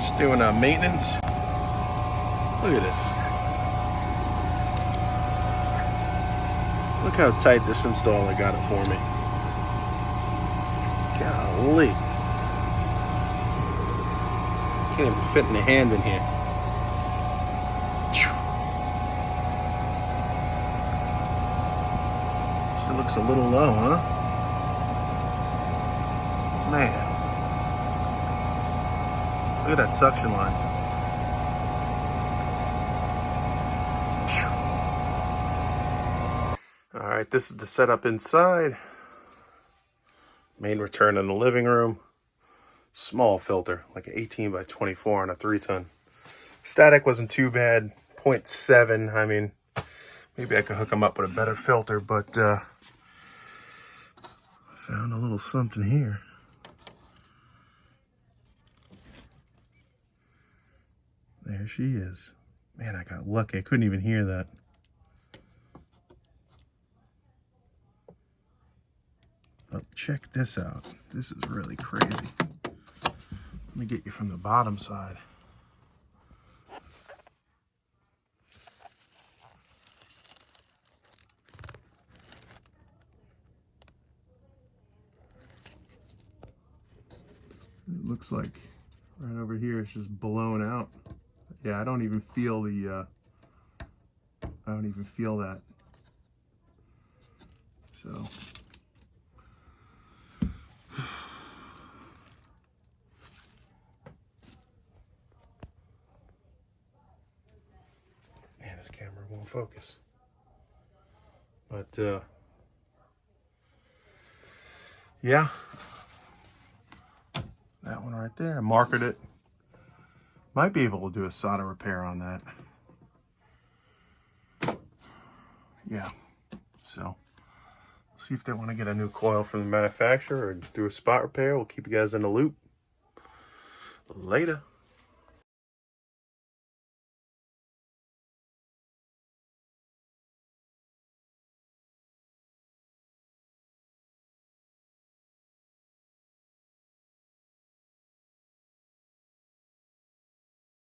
Just doing maintenance. Look at this. Look how tight this installer got it for me. Golly. Can't even fit in the hand in here. It looks a little low, huh? Man. Look at that suction line. All right, this is the setup inside. Main return in the living room. Small filter, like an 18 by 24 on a 3-ton. Static wasn't too bad, 0.7. I mean, maybe I could hook them up with a better filter, but I found a little something here. There she is. Man, I got lucky. I couldn't even hear that. But check this out. This is really crazy. Let me get you from the bottom side. It looks like right over here it's just blown out. Yeah, I don't even feel the I don't even feel that. So man, this camera won't focus. But yeah. That one right there, I markered it. Might be able to do a solder repair on that. Yeah, so see if they want to get a new coil from the manufacturer or do a spot repair. We'll keep you guys in the loop. Later.